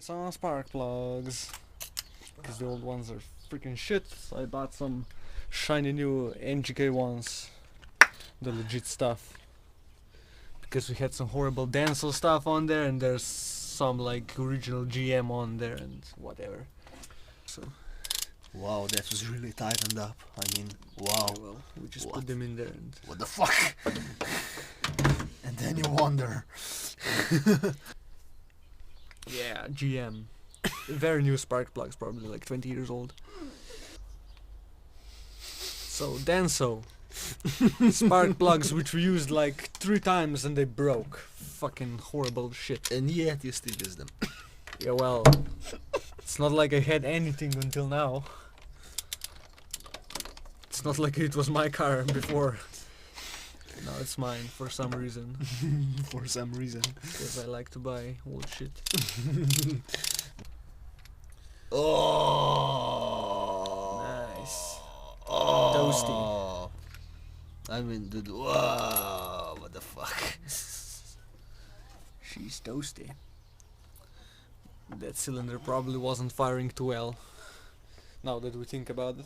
some spark plugs. Because the old ones are freaking shit. So I bought some shiny new NGK ones. The legit stuff. Because we had some horrible Denso stuff on there, and there's some like original GM on there and whatever. So. Wow, that was really tightened up. I mean, wow. Yeah, well, we just put them in there and... What the fuck? And then you wonder. Yeah, GM. Very new spark plugs, probably like 20 years old. So, Denso. Spark plugs which we used like 3 times and they broke. Fucking horrible shit. And yet you still use them. Yeah, well, it's not like I had anything until now. It's not like it was my car before. Now it's mine for some reason. For some reason. Because I like to buy old shit. Oh, Nice. Oh, Toasty. I mean, dude, wow, what the fuck? She's toasty. That cylinder probably wasn't firing too well. Now that we think about it.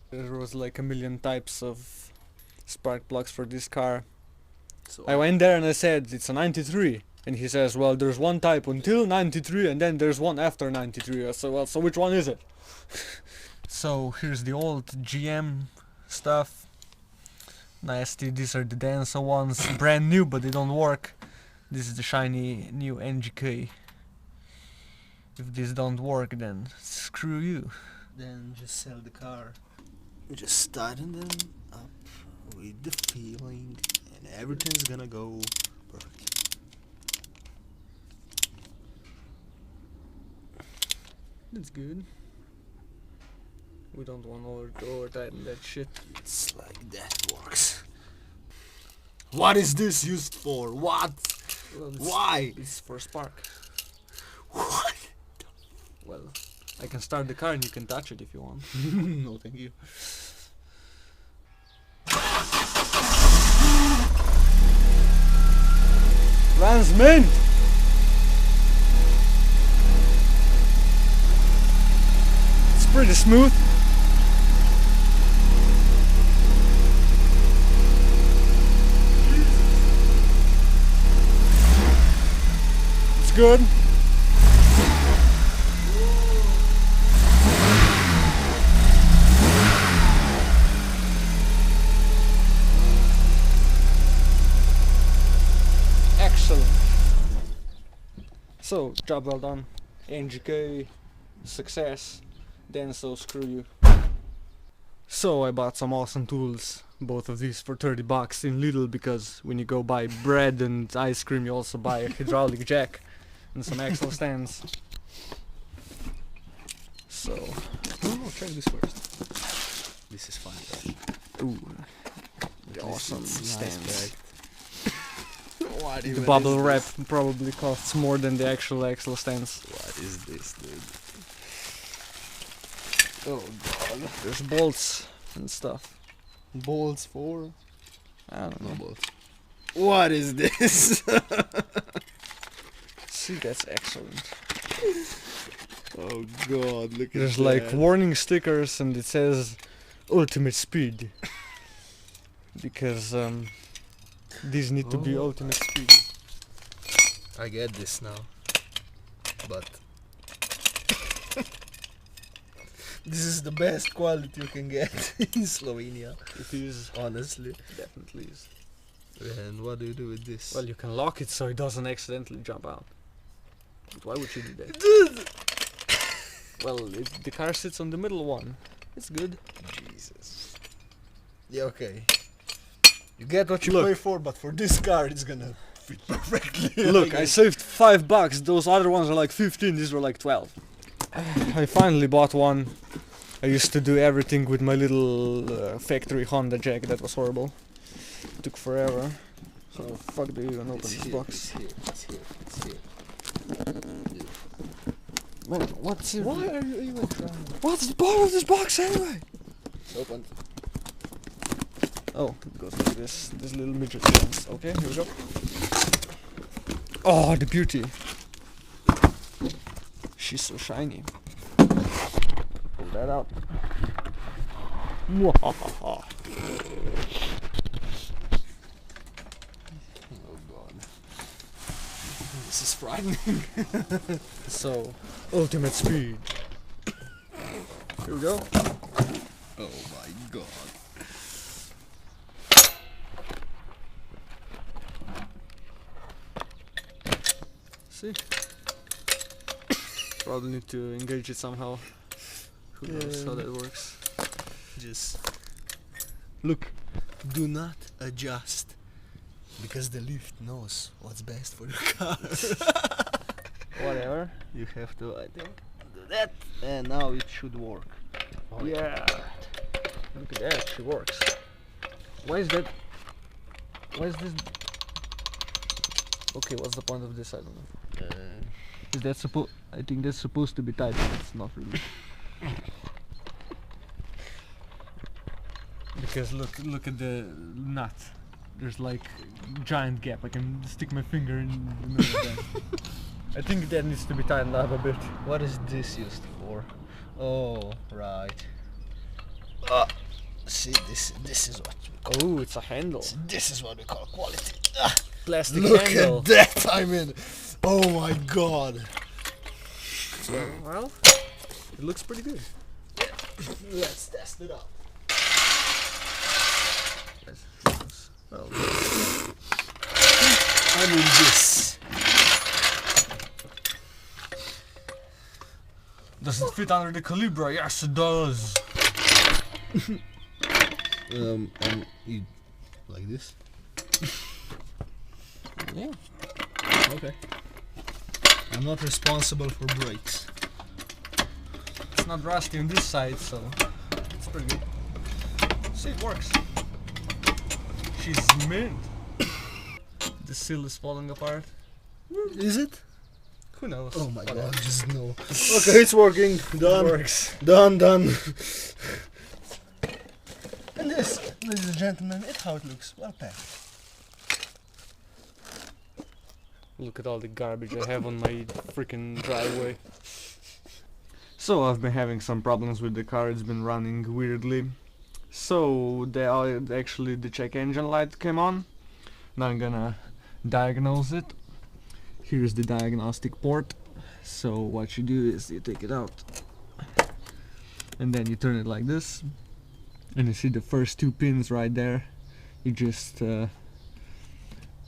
There was like a million types of spark plugs for this car. So I went there and I said it's a 93. And he says, well, there's one type until 93 and then there's one after 93. So, well, so which one is it? So here's the old GM stuff. Nasty, these are the Denso ones. Brand new, but they don't work. This is the shiny new NGK. If this don't work, then screw you. then just sell the car. Just tighten them up with the feeling, and everything's gonna go perfect. That's good. We don't want to over tighten that shit. It's like that works. What is this used for? What? Well, Why? It's for spark. What? Well, I can start the car and you can touch it if you want. No, thank you. Runs mint! It's pretty smooth. It's good. Excellent. So, job well done. NGK, success. Denso, screw you. So I bought some awesome tools. Both of these for 30 bucks in Lidl, because when you go buy bread and ice cream you also buy a hydraulic jack and some axle stands. So, oh, check this first. This is fine. Ooh, the awesome stands. What The bubble wrap probably costs more than the actual axle stands. What is this, dude? Oh god. There's bolts and stuff. Bolts for? I don't know. Bolts. What is this? See, that's excellent. Oh god, look at that. There's like warning stickers and it says ultimate speed. Because these need to be ultimate speed. I get this now. But this is the best quality you can get in Slovenia. It is. Honestly. Definitely is. And what do you do with this? Well, you can lock it so it doesn't accidentally jump out. But why would you do that? Dude! Well, if the car sits on the middle one, it's good. Jesus. Yeah, okay. You get what you Look. pay for, but for this car it's gonna fit perfectly. Look, I saved $5. Those other ones are like 15. These were like 12. I finally bought one. I used to do everything with my little factory Honda jack. That was horrible. It took forever. So fuck do you even open this box? It's here. Man, what's here? Why are you even trying? What's the bottom of this box anyway? It's open. Oh, it goes like this. This little midget things. Okay, here we go. Oh, the beauty. She's so shiny. Pull that out. Mwahaha. Oh god. This is frightening. So, ultimate speed. Here we go. Oh my god. See? Probably need to engage it somehow. Who knows how that works. Just look, do not adjust because the lift knows what's best for your car. Whatever. You have to, I think, do that, and now it should work. Oh yeah. Look at that, she works. Why is that? Why is this? Okay, what's the point of this? I don't know. Is that supposed? I think that's supposed to be tight, but it's not really. Because look at the nut. There's like giant gap. I can stick my finger in the middle of that. I think that needs to be tightened up a bit. What is this used for? Oh, right. See, this is what we call. Oh, it's a handle. This is what we call quality. Plastic Look handle. at that! I mean, oh my god. Well, it looks pretty good. Let's test it out. Well, I mean this. does it fit under the Calibra? Yes, it does. And you like this? Yeah. Okay. I'm not responsible for brakes. It's not rusty on this side, so it's pretty good. See, it works. She's mint. The seal is falling apart. Is it? Who knows? Oh my Whatever. god, just no. Okay, it's working. Done. It works. Done. And this, ladies and gentlemen, is how it looks. Well packed. Look at all the garbage I have on my freaking driveway. So I've been having some problems with the car. It's been running weirdly. So actually the check engine light came on. Now I'm gonna diagnose it. Here's the diagnostic port. So what you do is you take it out and then you turn it like this, and you see the first two pins right there. You just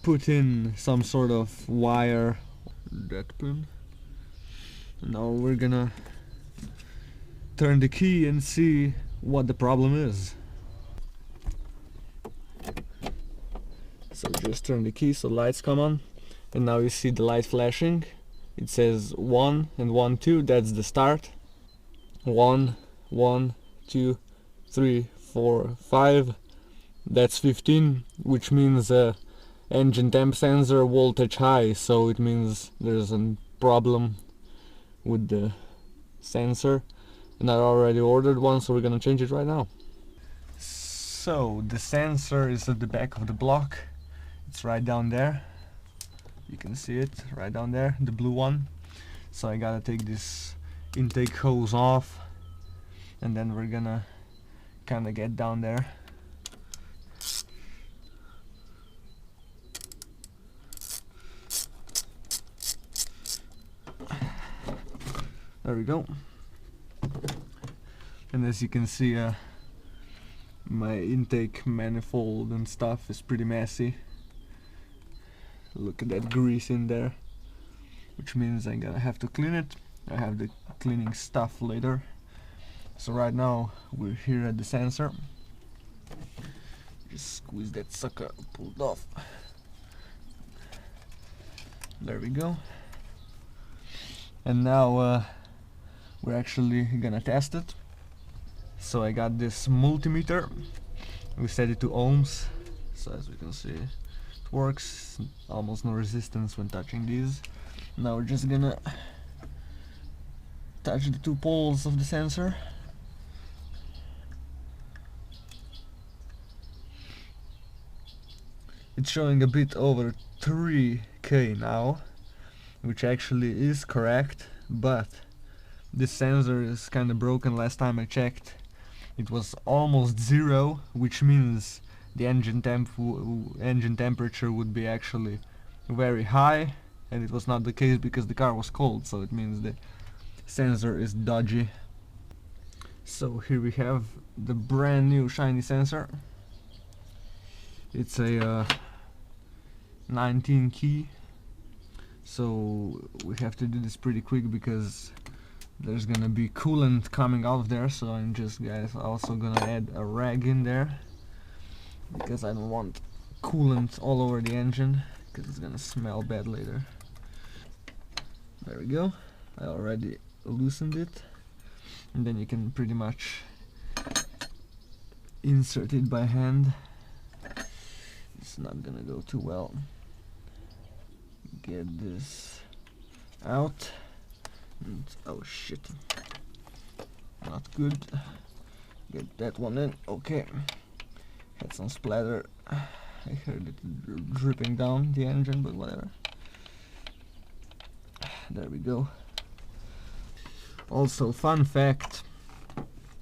put in some sort of wire, that pin. Now we're gonna turn the key and see what the problem is. So just turn the key so lights come on, and now you see the light flashing. It says 1 and 1, 2, that's the start. 1, 1, 2, 3, 4, 5, that's 15, which means engine temp sensor voltage high, so it means there's a problem with the sensor, and I already ordered one, so we're gonna change it right now. So the sensor is at the back of the block. It's right down there. You can see it right down there, the blue one. So I gotta take this intake hose off, and then we're gonna kinda get down there. There we go. And as you can see, my intake manifold and stuff is pretty messy. Look at that grease in there, which means I'm gonna have to clean it. I have the cleaning stuff later. So right now we're here at the sensor. Just squeeze that sucker, pull it off. There we go. And now we're actually gonna test it. So I got this multimeter. We set it to ohms. So as we can see, it works. Almost no resistance when touching these. Now we're just gonna touch the two poles of the sensor. It's showing a bit over 3K now, which actually is correct, but This sensor is kinda broken. Last time I checked it was almost 0, which means the engine temperature would be actually very high, and it was not the case because the car was cold, so it means the sensor is dodgy. So here we have the brand new shiny sensor. It's a 19 key, so we have to do this pretty quick because there's gonna be coolant coming out of there. So I'm just also gonna add a rag in there because I don't want coolant all over the engine because it's gonna smell bad later. There we go. I already loosened it, and then you can pretty much insert it by hand. It's not gonna go too well. Get this out. And, oh shit, not good. Get that one in. Okay, had some splatter. I heard it dripping down the engine, but whatever. There we go. Also, fun fact,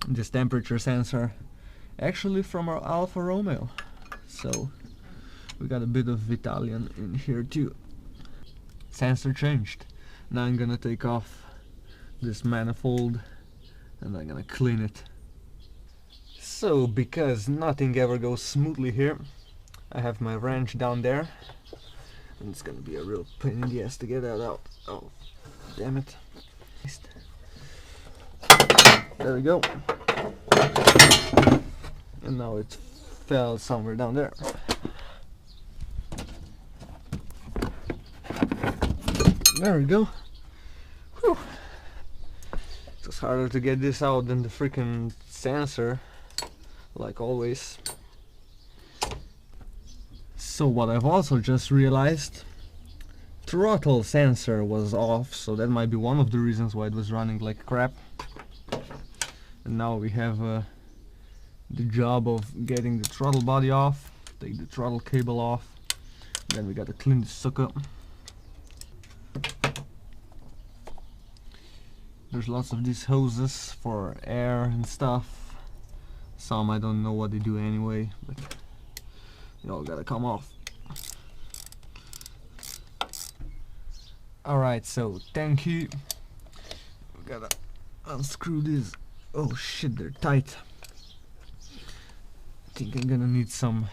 this temperature sensor actually from our Alfa Romeo, so we got a bit of Italian in here too. Sensor changed. Now I'm gonna take off this manifold and I'm gonna clean it. So, because nothing ever goes smoothly here, I have my wrench down there, and it's gonna be a real pain in the ass to get that out. Oh, damn it. There we go. And now it fell somewhere down there. There we go. Whew. It was harder to get this out than the freaking sensor, like always. So what I've also just realized, throttle sensor was off, so that might be one of the reasons why it was running like crap. And now we have the job of getting the throttle body off, take the throttle cable off, then we gotta clean the sucker. There's lots of these hoses for air and stuff. Some I don't know what they do anyway, but they all gotta come off. Alright, so tank key. We gotta unscrew these. Oh shit, they're tight. I think I'm gonna need some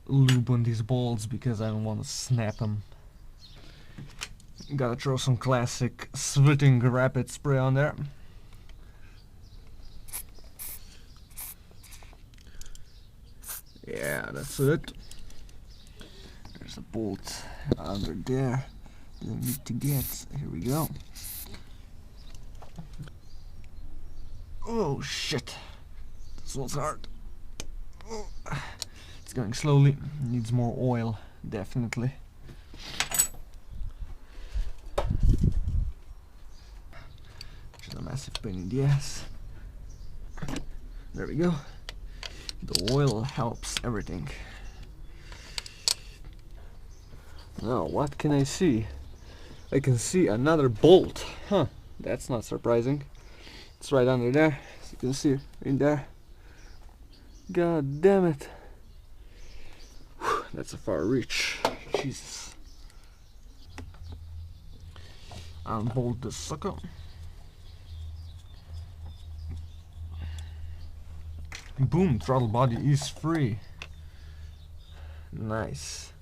lube on these bolts because I don't want to snap them. Gotta throw some classic Sweating Rapid spray on there. Yeah, that's it. There's a bolt under there that I need to get. Here we go. Oh shit, this one's hard. Oh. It's going slowly, needs more oil, definitely. Which is a massive pain in the ass. There we go. The oil helps everything. Now, what can I see? I can see another bolt. Huh, that's not surprising. It's right under there, as you can see, in there. God damn it. Whew, that's a far reach. Jesus. Unbolt the sucker. Boom, throttle body is free. Nice.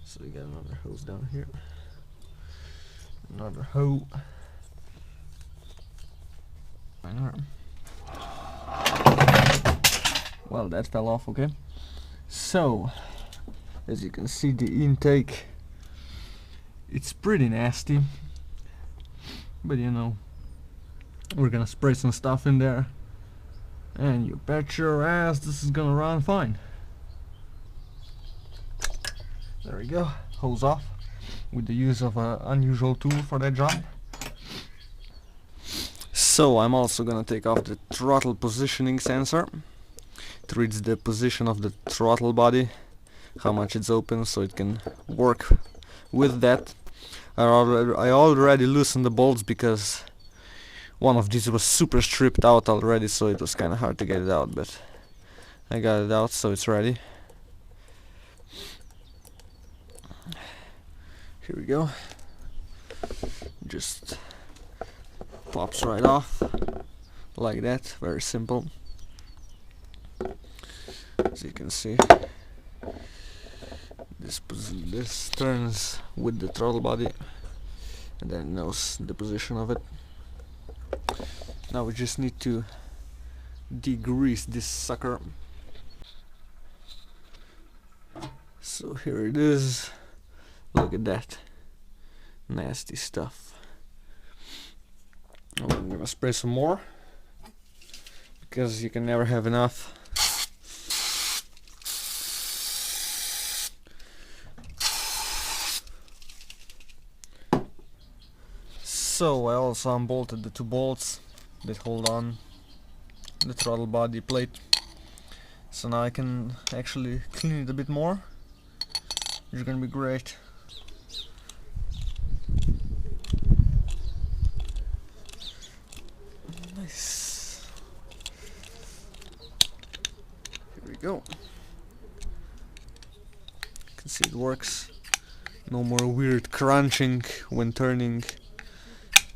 So we got another hose down here. Another hose. Well, that fell off, okay. So, as you can see, the intake, it's pretty nasty. But you know, we're gonna spray some stuff in there, and you bet your ass this is gonna run fine. There we go, hose off, with the use of an unusual tool for that job. So I'm also gonna take off the throttle positioning sensor. It reads the position of the throttle body, how much it's open, so it can work with that. I already loosened the bolts because one of these was super stripped out already, so it was kind of hard to get it out, but I got it out, so it's ready. Here we go. Just pops right off like that, very simple. As you can see, this turns with the throttle body, and then it knows the position of it. Now we just need to degrease this sucker. So here it is. Look at that nasty stuff. Oh, I'm gonna spray some more because you can never have enough. So I also unbolted the two bolts that hold on the throttle body plate. So now I can actually clean it a bit more, which is gonna be great. Nice. Here we go. You can see it works. No more weird crunching when turning.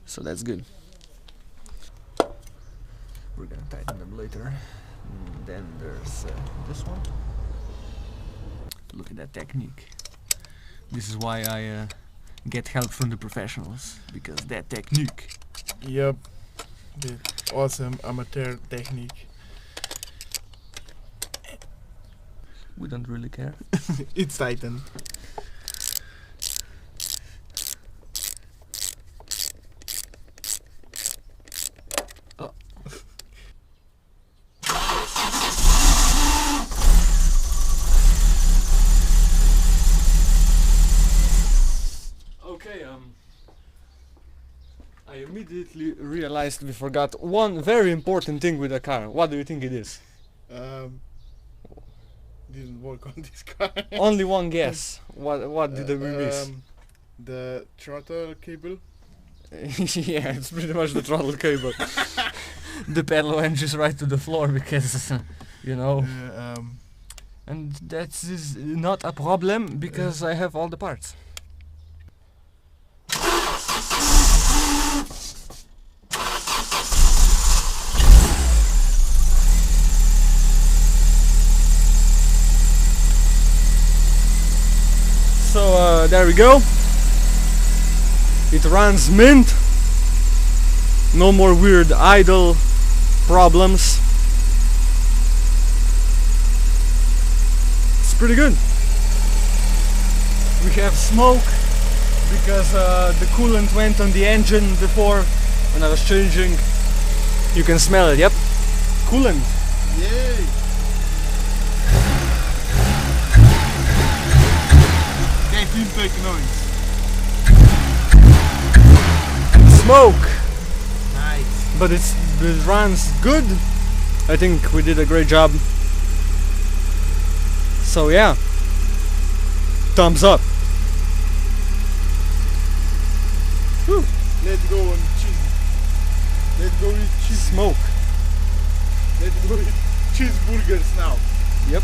So that's good. We're gonna tighten them later. And then there's this one. Look at that technique. This is why I get help from the professionals, because that technique. Yep, the awesome amateur technique. We don't really care. It's tightened. Okay, I immediately realized we forgot one very important thing with the car. What do you think it is? Didn't work on this car. Only one guess. What did we miss? The throttle cable. Yeah, it's pretty much the throttle cable. The pedal hinges right to the floor because, you know. And that is not a problem because I have all the parts. So there we go. It runs mint. No more weird idle problems. It's pretty good. We have smoke because the coolant went on the engine before when I was changing. You can smell it, yep. Coolant. Yay! That didn't make noise. Smoke! Nice. But it runs good. I think we did a great job. So yeah, thumbs up. Whew. Let's go on cheese. Let's go eat cheese. Smoke. Let's go eat cheeseburgers now. Yep.